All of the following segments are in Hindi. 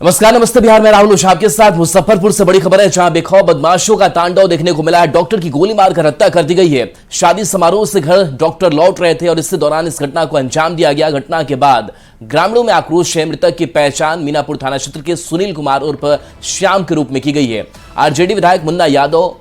नमस्कार, नमस्ते बिहार में राहुल उशाब के साथ मुजफ्फरपुर से बड़ी खबर है, जहां बेखौफ बदमाशों का तांडव देखने को मिला है। डॉक्टर की गोली मारकर हत्या कर दी गई है। शादी समारोह से घर डॉक्टर लौट रहे थे और इसी दौरान इस घटना को अंजाम दिया गया। घटना के बाद ग्रामीणों में आक्रोश है। मृतक की पहचान मीनापुर थाना क्षेत्र के सुनील कुमार उर्फ श्याम के रूप में की गई है। आरजेडी विधायक मुन्ना यादव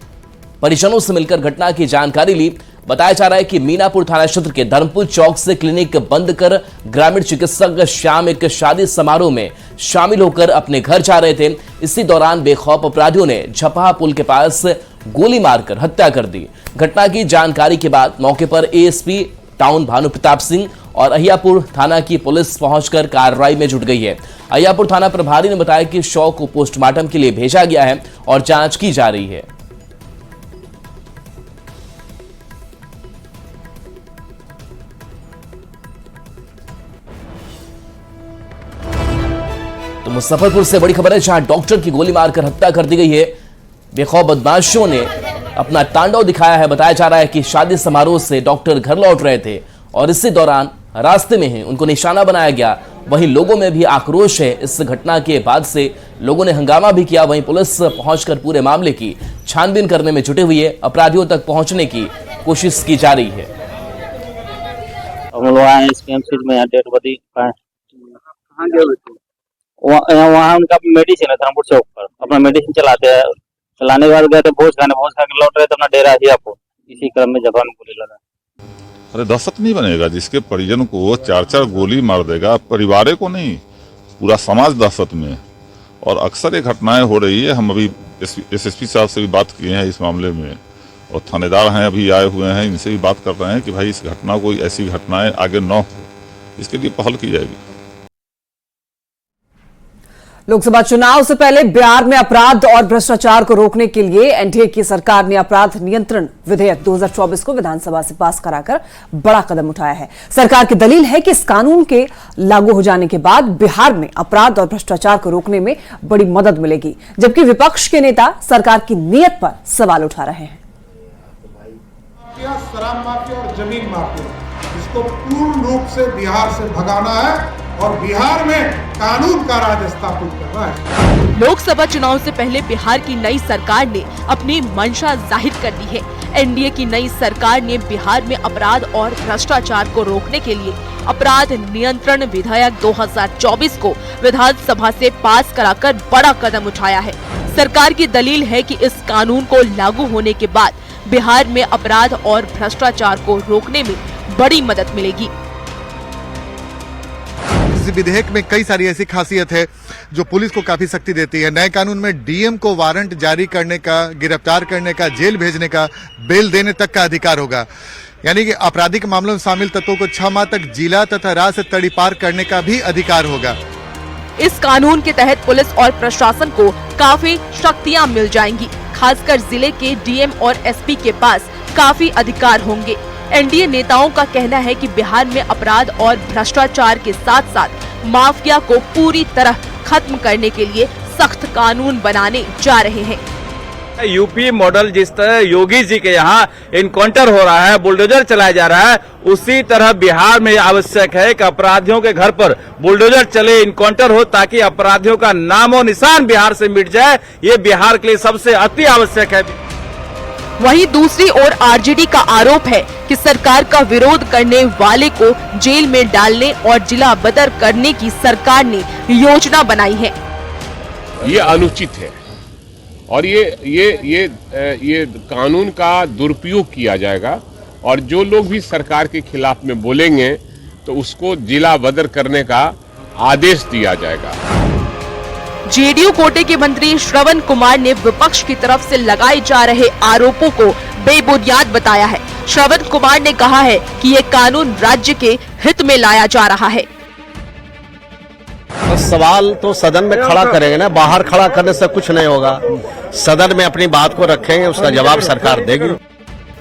परिजनों से मिलकर घटना की जानकारी ली। बताया जा रहा है कि मीनापुर थाना क्षेत्र के धर्मपुर चौक से क्लिनिक बंद कर ग्रामीण चिकित्सक श्याम एक शादी समारोह में शामिल होकर अपने घर जा रहे थे। इसी दौरान बेखौफ अपराधियों ने झपहा पुल के पास गोली मारकर हत्या कर दी। घटना की जानकारी के बाद मौके पर एएसपी टाउन भानु प्रताप सिंह और अहियापुर थाना की पुलिस पहुंचकर कार्रवाई में जुट गई है। अहियापुर थाना प्रभारी ने बताया कि शव को पोस्टमार्टम के लिए भेजा गया है और जांच की जा रही है। तो मुजफ्फरपुर से बड़ी खबर है, जहां डॉक्टर की गोली मारकर हत्या कर दी गई है। बेखौफ बदमाशों ने अपना तांडव दिखाया है। बताया जा रहा है कि शादी समारोह से डॉक्टर घर लौट रहे थे और इसी दौरान रास्ते में ही उनको निशाना बनाया गया। वहीं लोगों में भी आक्रोश है। इस घटना के बाद से लोगों ने हंगामा भी किया। वहीं पुलिस पहुंचकर पूरे मामले की छानबीन करने में जुटी हुई है। अपराधियों तक पहुंचने की कोशिश की जा रही है। वहाँ उनका मेडिसिन है धर्मपुर चौक पर, अपना मेडिसिन चलाते हैं। चलाने के बाद गए थे भोज खाने लौट रहे थे अपना डेरा अहियापुर। इसी क्रम में जवान गोली लगा। अरे दहशत नहीं बनेगा जिसके परिजन को 4-4 गोली मार देगा, परिवार को नहीं पूरा समाज दहशत में। और अक्सर ये घटनाएं हो रही है। हम अभी एसएसपी साहब से भी बात किए हैं इस मामले में और थानेदार हैं अभी आए हुए हैं, इनसे भी बात कर रहे हैं कि भाई इस घटना को ऐसी घटनाएं आगे न हो, इसके लिए पहल की जाएगी। लोकसभा चुनाव से पहले बिहार में अपराध और भ्रष्टाचार को रोकने के लिए एनडीए की सरकार ने अपराध नियंत्रण विधेयक 2024 को विधानसभा से पास कराकर बड़ा कदम उठाया है। सरकार की दलील है कि इस कानून के लागू हो जाने के बाद बिहार में अपराध और भ्रष्टाचार को रोकने में बड़ी मदद मिलेगी, जबकि विपक्ष के नेता सरकार की नीयत पर सवाल उठा रहे हैं। शराब माफिया और जमीन माफिया, इसको पूर्ण रूप से बिहार से भगाना है और बिहार में कानून का राज स्थापित करना है। लोकसभा चुनाव से पहले बिहार की नई सरकार ने अपनी मंशा जाहिर कर दी है। एनडीए की नई सरकार ने बिहार में अपराध और भ्रष्टाचार को रोकने के लिए अपराध नियंत्रण विधेयक 2024 को विधानसभा से पास कराकर बड़ा कदम उठाया है। सरकार की दलील है कि इस कानून को लागू होने के बाद बिहार में अपराध और भ्रष्टाचार को रोकने में बड़ी मदद मिलेगी। इस विधेयक में कई सारी ऐसी खासियत है जो पुलिस को काफी शक्ति देती है। नए कानून में डीएम को वारंट जारी करने का, गिरफ्तार करने का, जेल भेजने का, बेल देने तक का अधिकार होगा। यानी कि आपराधिक मामलों में शामिल तत्वों को 6 माह तक जिला तथा राज्य से तड़ीपार करने का भी अधिकार होगा। इस कानून के तहत पुलिस और प्रशासन को काफी शक्तियां मिल जाएंगी। खासकर जिले के डीएम और एसपी के पास काफी अधिकार होंगे। एनडीए नेताओं का कहना है कि बिहार में अपराध और भ्रष्टाचार के साथ साथ माफिया को पूरी तरह खत्म करने के लिए सख्त कानून बनाने जा रहे हैं। यूपी मॉडल जिस तरह योगी जी के यहाँ इनकाउंटर हो रहा है, बुलडोजर चलाया जा रहा है, उसी तरह बिहार में आवश्यक है कि अपराधियों के घर पर बुलडोजर चले, इनकाउंटर हो, ताकि अपराधियों का नामो निशान बिहार से मिट जाए। ये बिहार के लिए सबसे अति आवश्यक है। वहीं दूसरी ओर आरजेडी का आरोप है कि सरकार का विरोध करने वाले को जेल में डालने और जिला बदर करने की सरकार ने योजना बनाई है। ये अनुचित है और ये कानून का दुरुपयोग किया जाएगा और जो लोग भी सरकार के खिलाफ में बोलेंगे तो उसको जिला बदर करने का आदेश दिया जाएगा। जेडीयू कोटे के मंत्री श्रवण कुमार ने विपक्ष की तरफ से लगाए जा रहे आरोपों को बेबुनियाद बताया है। श्रवण कुमार ने कहा है कि ये कानून राज्य के हित में लाया जा रहा है। सवाल तो सदन में खड़ा करेंगे ना, बाहर खड़ा करने से कुछ नहीं होगा। सदन में अपनी बात को रखेंगे, उसका जवाब सरकार देगी।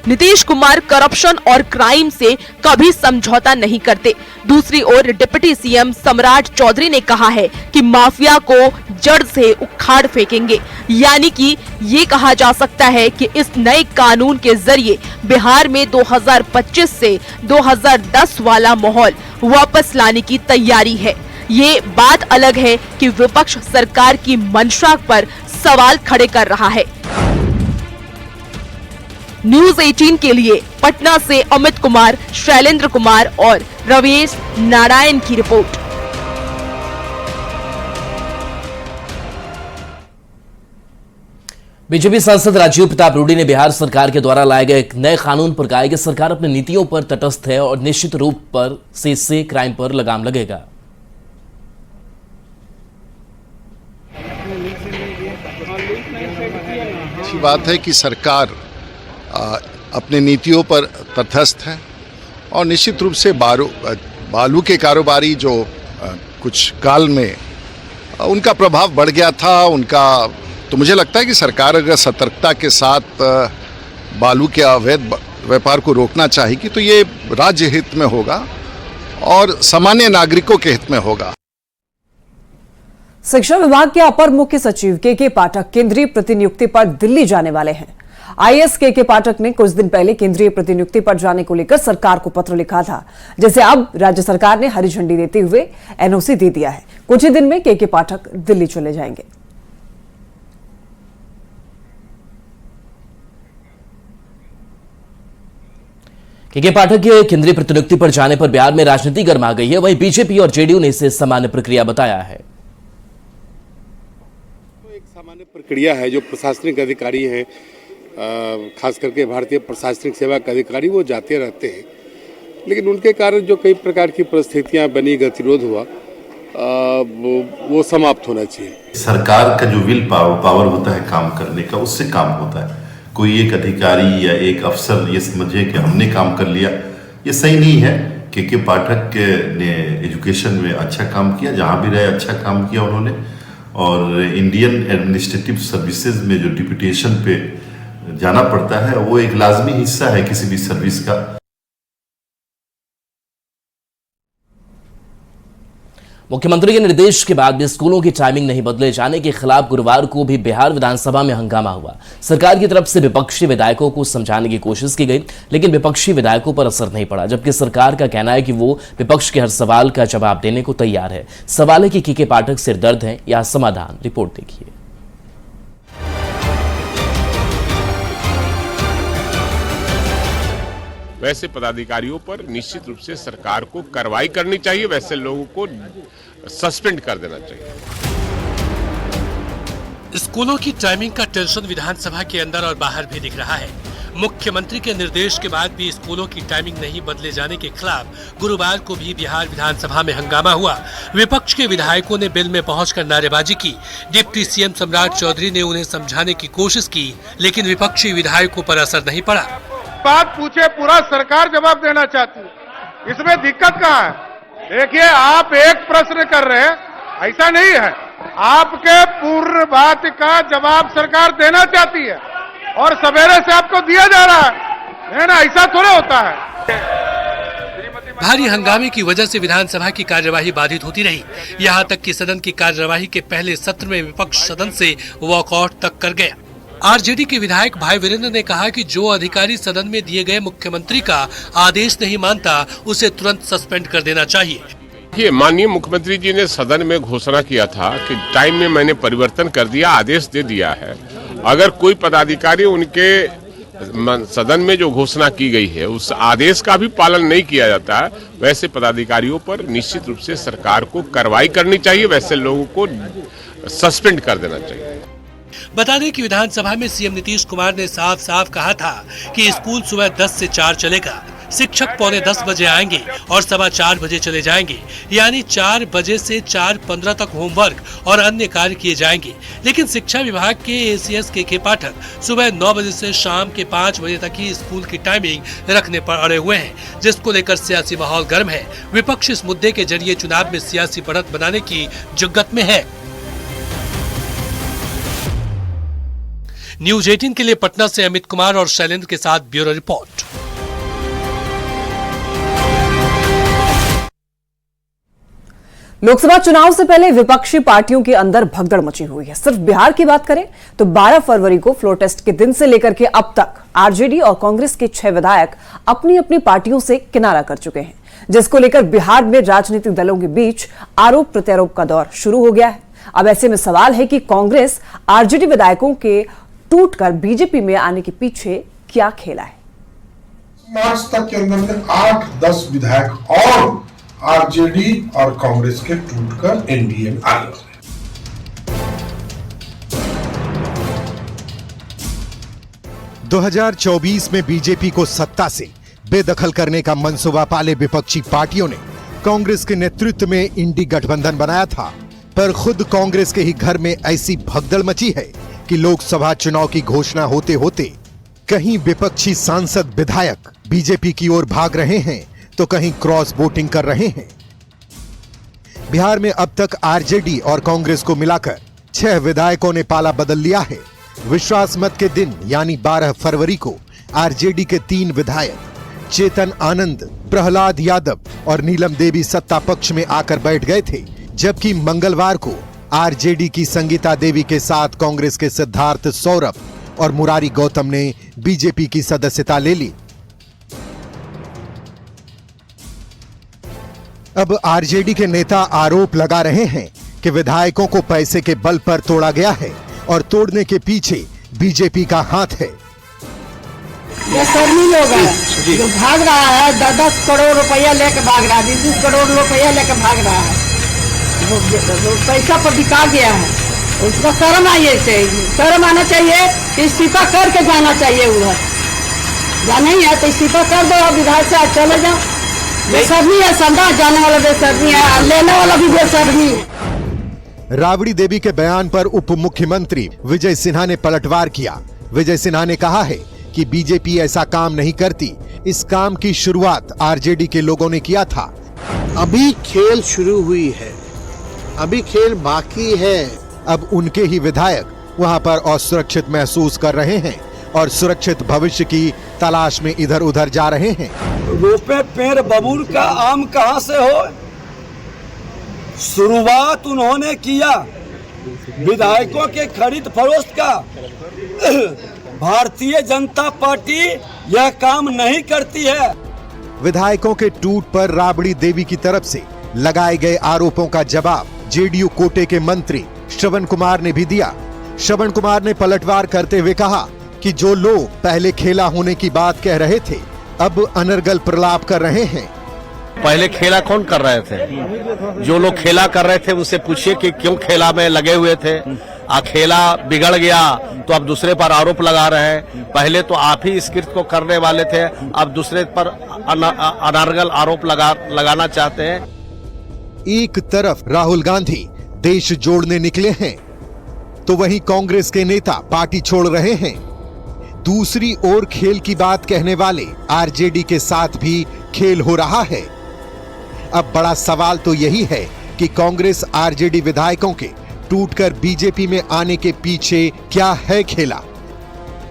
नीतीश कुमार करप्शन और क्राइम से कभी समझौता नहीं करते। दूसरी ओर डिप्टी सीएम सम्राट चौधरी ने कहा है कि माफिया को जड़ से उखाड़ फेंकेंगे। यानी कि ये कहा जा सकता है कि इस नए कानून के जरिए बिहार में 2025 से 2010 वाला माहौल वापस लाने की तैयारी है। ये बात अलग है कि विपक्ष सरकार की मंशा पर सवाल खड़े कर रहा है। न्यूज 18 के लिए पटना से अमित कुमार, शैलेंद्र कुमार और रवेश नारायण की रिपोर्ट। बीजेपी सांसद राजीव प्रताप रूडी ने बिहार सरकार के द्वारा लाए गए एक नए कानून पर कहा है कि सरकार अपनी नीतियों पर तटस्थ है और निश्चित रूप पर से इससे क्राइम पर लगाम लगेगा। अच्छी बात है कि सरकार अपनी नीतियों पर तटस्थ है और निश्चित रूप से बालू के कारोबारी जो कुछ काल में उनका प्रभाव बढ़ गया था, तो मुझे लगता है कि सरकार अगर सतर्कता के साथ बालू के अवैध व्यापार को रोकना चाहेगी तो ये राज्य हित में होगा और सामान्य नागरिकों के हित में होगा। शिक्षा विभाग के अपर मुख्य सचिव के पाठक केंद्रीय प्रतिनियुक्ति पर दिल्ली जाने वाले हैं। आईएएस के पाठक ने कुछ दिन पहले केंद्रीय प्रतिनियुक्ति पर जाने को लेकर सरकार को पत्र लिखा था, जिसे अब राज्य सरकार ने हरी झंडी देते हुए एनओसी दे दिया है। कुछ ही दिन में के पाठक दिल्ली चले जाएंगे। के पाठक के केंद्रीय प्रतिनियुक्ति पर जाने पर बिहार में राजनीति गर्मा गई है। वहीं बीजेपी और जेडीयू ने इसे सामान्य प्रक्रिया बताया है। तो एक सामान्य प्रक्रिया है। जो प्रशासनिक अधिकारी हैं, खास करके भारतीय प्रशासनिक सेवा के अधिकारी, वो जाते रहते हैं, लेकिन उनके कारण जो कई प्रकार की परिस्थितियां बनी, गतिरोध हुआ, वो समाप्त होना चाहिए। सरकार का जो विल पावर होता है काम करने का, उससे काम होता है। कोई एक अधिकारी या एक अफसर ये समझे कि हमने काम कर लिया, ये सही नहीं है। के पाठक ने एजुकेशन में अच्छा काम किया, जहाँ भी रहे अच्छा काम किया उन्होंने, और इंडियन एडमिनिस्ट्रेटिव सर्विसेज में जो डिप्यूटेशन पे जाना पड़ता है वो एक लाजमी हिस्सा है किसी भी सर्विस का। मुख्यमंत्री के निर्देश के बाद भी स्कूलों की टाइमिंग नहीं बदले जाने के खिलाफ गुरुवार को भी बिहार विधानसभा में हंगामा हुआ। सरकार की तरफ से विपक्षी विधायकों को समझाने की कोशिश की गई, लेकिन विपक्षी विधायकों पर असर नहीं पड़ा, जबकि सरकार का कहना है कि वो विपक्ष के हर सवाल का जवाब देने को तैयार है। सवाल है कि के पाठक सिरदर्द हैं या समाधान। रिपोर्ट देखिए। वैसे पदाधिकारियों पर निश्चित रूप से सरकार को कार्रवाई करनी चाहिए, वैसे लोगों को सस्पेंड कर देना चाहिए। स्कूलों की टाइमिंग का टेंशन विधानसभा के अंदर और बाहर भी दिख रहा है। मुख्यमंत्री के निर्देश के बाद भी स्कूलों की टाइमिंग नहीं बदले जाने के खिलाफ गुरुवार को भी बिहार विधानसभा में हंगामा हुआ। विपक्ष के विधायकों ने बिल में पहुंचकर नारेबाजी की। डिप्टी सीएम सम्राट चौधरी ने उन्हें समझाने की कोशिश की, लेकिन विपक्षी विधायकों पर असर नहीं पड़ा। बात पूछे पूरा सरकार जवाब देना चाहती है, इसमें दिक्कत कहाँ है? देखिए, आप एक प्रश्न कर रहे हैं, ऐसा नहीं है। आपके पूर्ण बात का जवाब सरकार देना चाहती है और सवेरे से आपको दिया जा रहा है ना, ऐसा थोड़ा होता है। भारी हंगामे की वजह से विधानसभा की कार्यवाही बाधित होती रही। यहाँ तक कि सदन की कार्यवाही के पहले सत्र में विपक्ष सदन से वॉकआउट तक कर गया। आरजेडी के विधायक भाई वीरेंद्र ने कहा कि जो अधिकारी सदन में दिए गए मुख्यमंत्री का आदेश नहीं मानता, उसे तुरंत सस्पेंड कर देना चाहिए। ये माननीय मुख्यमंत्री जी ने सदन में घोषणा किया था कि टाइम में मैंने परिवर्तन कर दिया, आदेश दे दिया है। अगर कोई पदाधिकारी उनके सदन में जो घोषणा की गई है उस आदेश का भी पालन नहीं किया जाता है, वैसे पदाधिकारियों पर निश्चित रूप से सरकार को कार्रवाई करनी चाहिए, वैसे लोगों को सस्पेंड कर देना चाहिए। बता दें कि विधानसभा में सीएम नीतीश कुमार ने साफ साफ कहा था कि स्कूल सुबह 10 से 4 चलेगा, शिक्षक 9:45 बजे आएंगे और 4:15 बजे चले जाएंगे, यानी 4 बजे से 4:15 तक होमवर्क और अन्य कार्य किए जाएंगे। लेकिन शिक्षा विभाग के एसीएस के पाठक सुबह 9 बजे से शाम के 5 बजे तक ही स्कूल की टाइमिंग रखने पर अड़े हुए हैं, जिसको लेकर सियासी माहौल गर्म है। विपक्ष इस मुद्दे के जरिए चुनाव में सियासी बढ़त बनाने की जुग्गत में है। न्यूज 18 के लिए पटना से अमित कुमार और शैलेंद्र के साथ ब्यूरो रिपोर्ट। लोकसभा चुनाव से पहले विपक्षी पार्टियों के अंदर भगदड़ मची हुई है। सिर्फ बिहार की बात करें तो 12 फरवरी को फ्लोर टेस्ट के दिन से लेकर के अब तक आरजेडी और कांग्रेस के 6 विधायक अपनी अपनी पार्टियों से किनारा कर चुके हैं। जिसको लेकर बिहार में राजनीतिक दलों के बीच आरोप प्रत्यारोप का दौर शुरू हो गया है। अब ऐसे में सवाल है कि कांग्रेस आरजेडी विधायकों के टूटकर बीजेपी में आने के पीछे क्या खेला है। मार्च तक के अंदर में 8-10 विधायक और आरजेडी और कांग्रेस के टूटकर एनडीए में आए। 2024 में बीजेपी को सत्ता से बेदखल करने का मंसूबा पाले विपक्षी पार्टियों ने कांग्रेस के नेतृत्व में इंडी गठबंधन बनाया था, पर खुद कांग्रेस के ही घर में ऐसी भगदड़ मची है कि लोकसभा चुनाव की घोषणा होते होते कहीं विपक्षी सांसद विधायक बीजेपी की ओर भाग रहे हैं तो कहीं क्रॉस वोटिंग कर रहे हैं। बिहार में अब तक आरजेडी और कांग्रेस को मिलाकर 6 विधायकों ने पाला बदल लिया है। विश्वास मत के दिन यानी 12 फरवरी को आरजेडी के 3 विधायक चेतन आनंद, प्रहलाद यादव और नीलम देवी सत्ता पक्ष में आकर बैठ गए थे, जबकि मंगलवार को आरजेडी की संगीता देवी के साथ कांग्रेस के सिद्धार्थ सौरभ और मुरारी गौतम ने बीजेपी की सदस्यता ले ली। अब आरजेडी के नेता आरोप लगा रहे हैं कि विधायकों को पैसे के बल पर तोड़ा गया है और तोड़ने के पीछे बीजेपी का हाथ है। ये कर्मी लोग हैं जो भाग रहा है, 10 करोड़ रुपया लेकर भाग रहा है, 20 करोड़ रुपया लेकर भाग रहा है, वो पैसा पर बिका गया है। उसको शर्म आना चाहिए, शर्म आना चाहिए, इस्तीफा करके जाना चाहिए। उधर जाना ही है तो इस्तीफा कर दो और विधायक से चले जाओ। बेशर्मी है, संदा जाने वाला बेशर्मी है, लेने वाला भी बेशर्मी है। राबड़ी देवी के बयान पर उप मुख्यमंत्री विजय सिन्हा ने पलटवार किया। विजय सिन्हा ने कहा है कि बीजेपी ऐसा काम नहीं करती, इस काम की शुरुआत आरजेडी के लोगों ने किया था। अभी खेल शुरू हुई है, अभी खेल बाकी है। अब उनके ही विधायक वहां पर असुरक्षित महसूस कर रहे हैं और सुरक्षित भविष्य की तलाश में इधर उधर जा रहे हैं। रोपे पेड़ बबूल का आम कहां से हो? शुरुआत उन्होंने किया विधायकों के खरीद फरोख्त का। भारतीय जनता पार्टी यह काम नहीं करती है। विधायकों के टूट पर राबड़ी देवी की तरफ से लगाए गए आरोपों का जवाब जेडीयू कोटे के मंत्री श्रवण कुमार ने भी दिया। श्रवण कुमार ने पलटवार करते हुए कहा कि जो लोग पहले खेला होने की बात कह रहे थे अब अनर्गल प्रलाप कर रहे हैं। पहले खेला कौन कर रहे थे? जो लोग खेला कर रहे थे उनसे पूछिए कि क्यों खेला में लगे हुए थे। खेला बिगड़ गया तो अब दूसरे पर आरोप लगा रहे हैं। पहले तो आप ही इस कृत्य को करने वाले थे, अब दूसरे पर अनर्गल आरोप लगाना चाहते हैं। एक तरफ राहुल गांधी देश जोड़ने निकले हैं तो वहीं कांग्रेस के नेता पार्टी छोड़ रहे हैं। दूसरी ओर खेल की बात कहने वाले आरजेडी के साथ भी खेल हो रहा है। अब बड़ा सवाल तो यही है कि कांग्रेस आरजेडी विधायकों के टूटकर बीजेपी में आने के पीछे क्या है खेला।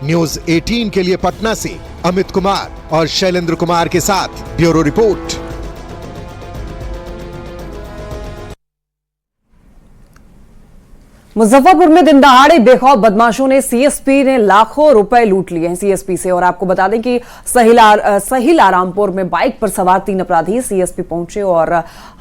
न्यूज 18 के लिए पटना से अमित कुमार और शैलेंद्र कुमार के साथ ब्यूरो रिपोर्ट। मुजफ्फरपुर में दिन दहाड़े बेखौफ बदमाशों ने सीएसपी ने लाखों रुपए लूट लिए हैं सीएसपी से। और आपको बता दें कि सहिलारामपुर में बाइक पर सवार 3 अपराधी सीएसपी पहुंचे और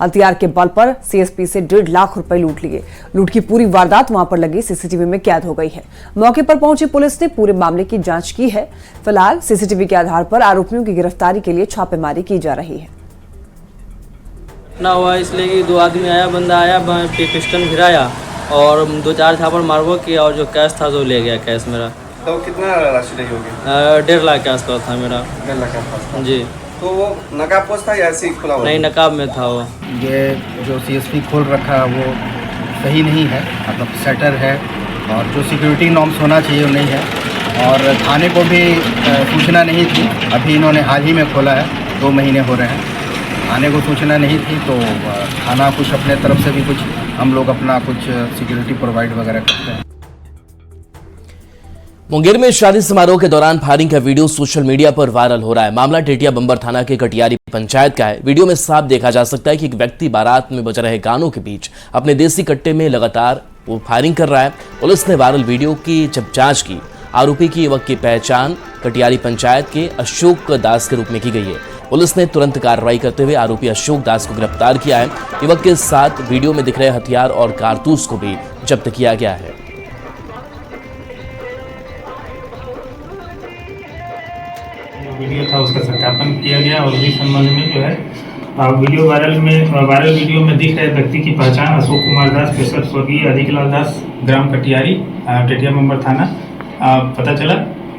हथियार के बल पर सीएसपी से 1.5 लाख रुपए लूट लिए। लूट की पूरी वारदात वहां पर लगी सीसीटीवी में कैद हो गई है। मौके पर पहुंची पुलिस ने पूरे मामले की जांच की है। फिलहाल सीसीटीवी के आधार पर आरोपियों की गिरफ्तारी के लिए छापेमारी की जा रही है। ना हुआ इसलिए कि 2 आदमी आया, बंदा आया, पिस्टन गिराया और 2-4 झापड़ मारबो किया और जो कैश था जो ले गया कैश मेरा। तो कितना राशि नहीं होगी? 1.5 लाख के आसपास था मेरा। 1.5 लाख के आसपास जी। तो वो नकाब पोस्ट था या ऐसे ही खुला हुआ? नहीं, नकाब में था वो। ये जो सीएसपी खोल रखा है वो सही नहीं है, मतलब सेटर है और जो सिक्योरिटी नॉर्म्स होना चाहिए वो नहीं है। और थाने को भी सूचना नहीं थी, अभी इन्होंने हाल ही में खोला है, 2 महीने हो रहे हैं। थाने को सूचना नहीं थी तो थाना कुछ अपने तरफ से भी कुछ हम लोग अपना कुछ सिक्योरिटी प्रोवाइड वगैरह करते हैं। मुंगेर में शादी समारोह के दौरान फायरिंग का वीडियो सोशल मीडिया पर वायरल हो रहा है। मामला टेटिया बंबर थाना के कटियारी पंचायत का है। वीडियो में साफ देखा जा सकता है कि एक व्यक्ति बारात में बज रहे गानों के बीच अपने देसी कट्टे में लगातार वो फायरिंग कर रहा है। पुलिस ने वायरल वीडियो की जब जांच की, आरोपी की युवक की पहचान कटियारी पंचायत के अशोक दास के रूप में की गई है। पुलिस ने तुरंत कार्रवाई करते हुए आरोपी अशोक दास को गिरफ्तार किया है। युवक के साथ वीडियो में दिख रहे हथियार और कारतूस को भी जब्त किया गया है। वीडियो था उसका सत्यापन किया गया और इस संबंध में जो है वायरल वीडियो में दिख रहे व्यक्ति की पहचान अशोक कुमार दास पेशर स्वर्गीय अधिकलाल दास ग्राम कटियारी टेटिया मेंबर थाना पता चला।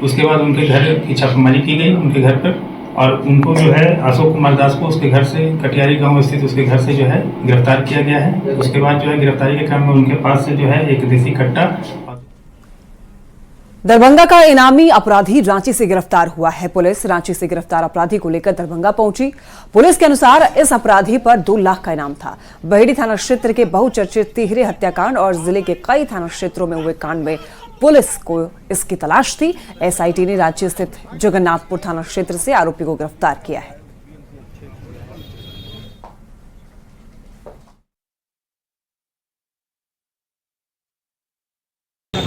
उसके बाद उनके घर की छापेमारी की गई उनके घर पर और उनको जो है अशोक कुमार दास को उसके घर से कटियारी गांव स्थित उसके घर से जो है गिरफ्तार किया गया है। उसके बाद जो है गिरफ्तारी के क्रम में उनके पास से जो है एक देसी कट्टा। दरभंगा का इनामी अपराधी रांची से गिरफ्तार हुआ है। पुलिस रांची से गिरफ्तार अपराधी को लेकर दरभंगा पहुंची। पुलिस के अनुसार इस अपराधी पर 2 लाख का इनाम था। बहेड़ी थाना क्षेत्र के बहुचर्चित तिहरे हत्याकांड और जिले के कई थाना क्षेत्रों में हुए कांड में पुलिस को इसकी तलाश थी। एसआईटी ने रांची स्थित जगन्नाथपुर थाना क्षेत्र से आरोपी को गिरफ्तार किया है।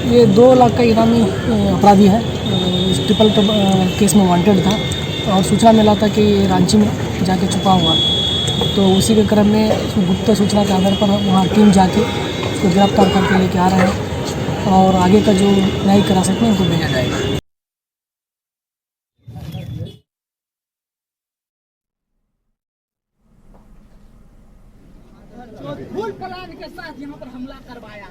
ये 2 लाख का इनामी अपराधी है। ट्रिपल केस में वांटेड था और सूचना मिला था कि रांची में जाके छुपा हुआ, तो उसी के क्रम में गुप्त सूचना के आधार पर वहाँ टीम जाके उसको गिरफ्तार करके लेके आ रहे हैं और आगे का जो न्यायिक हिरासत में उनको भेजा जाएगा। फुल प्लान के साथ यहाँ पर हमला करवाया है।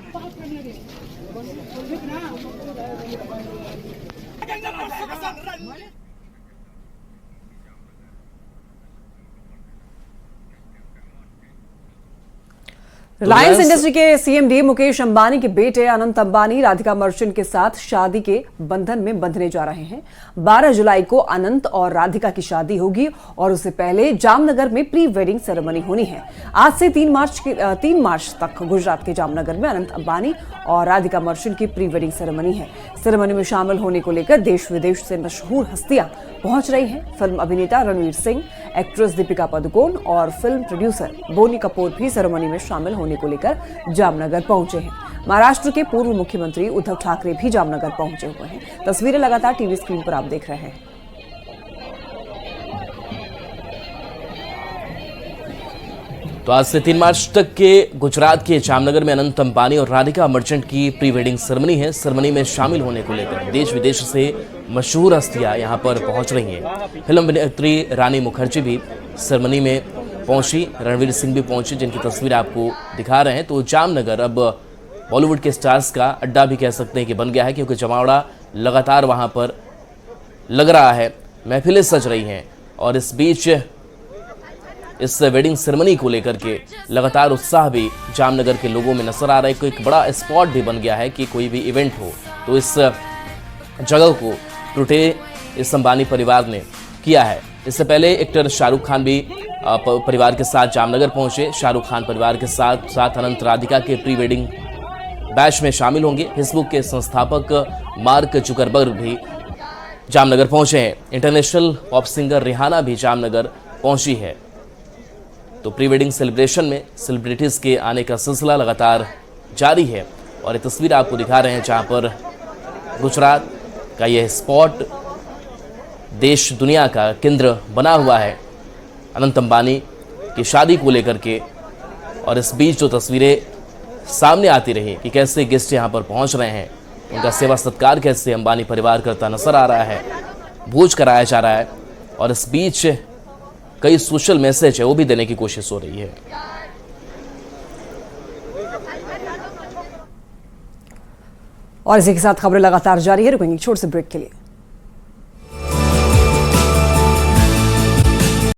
रिलायंस इंडस्ट्री के सीएमडी मुकेश अंबानी के बेटे अनंत अंबानी राधिका मर्चेंट के साथ शादी के बंधन में बंधने जा रहे हैं। 12 जुलाई को अनंत और राधिका की शादी होगी और उससे पहले जामनगर में प्री वेडिंग सेरेमनी होनी है। आज से 3 मार्च तक गुजरात के जामनगर में अनंत अंबानी और राधिका मर्चेंट की प्री वेडिंग सेरेमनी है। सेरेमनी में शामिल होने को लेकर देश विदेश से मशहूर हस्तियां पहुंच रही हैं। फिल्म अभिनेता रणवीर सिंह, एक्ट्रेस दीपिका पादुकोण और फिल्म प्रोड्यूसर बोनी कपूर भी सेरेमनी में शामिल होने को लेकर जामनगर पहुंचे हैं। महाराष्ट्र के पूर्व मुख्यमंत्री उद्धव ठाकरे भी जामनगर पहुंचे हुए हैं। तस्वीरें लगातार टीवी स्क्रीन पर आप देख रहे हैं। तो आज से 3 मार्च तक के गुजरात के जामनगर में अनंत अंबानी और राधिका मर्चेंट की प्री वेडिंग सेरेमनी है। सेरेमनी में शामिल होने को लेकर देश विदेश से मशहूर हस्तियां यहां पर पहुंच रही हैं। फिल्म अभिनेत्री रानी मुखर्जी भी सेरेमनी में पहुंची, रणवीर सिंह भी पहुंचे, जिनकी तस्वीर आपको दिखा रहे हैं। तो जामनगर अब बॉलीवुड के स्टार्स का अड्डा भी कह सकते हैं कि बन गया है, क्योंकि जमावड़ा लगातार वहां पर लग रहा है, महफिलें सज रही हैं और इस बीच इस वेडिंग सेरेमनी को लेकर के लगातार उत्साह भी जामनगर के लोगों में नजर आ रहा है। कोई एक बड़ा स्पॉट भी बन गया है कि कोई भी इवेंट हो तो इस जगह को टूटे इस अंबानी परिवार ने किया है। इससे पहले एक्टर शाहरुख खान भी परिवार के साथ जामनगर पहुंचे। शाहरुख खान परिवार के साथ अनंत राधिका के प्री वेडिंग बैच में शामिल होंगे। फेसबुक के संस्थापक मार्क जुकरबर्ग भी जामनगर पहुंचे हैं। इंटरनेशनल पॉप सिंगर रिहाना भी जामनगर पहुंची है। तो प्री वेडिंग सेलिब्रेशन में सेलिब्रिटीज के आने का सिलसिला लगातार जारी है और ये तस्वीर आपको दिखा रहे हैं जहां पर गुजरात का यह स्पॉट देश दुनिया का केंद्र बना हुआ है अनंत अंबानी की शादी को लेकर के। और इस बीच जो तस्वीरें सामने आती रही कि कैसे गेस्ट यहां पर पहुंच रहे हैं, उनका सेवा सत्कार कैसे अंबानी परिवार करता नजर आ रहा है, भोज कराया जा रहा है और इस बीच कई सोशल मैसेज है वो भी देने की कोशिश हो रही है। और इसी के साथ खबरें लगातार जारी है। रुकेंगे छोटे से ब्रेक के लिए।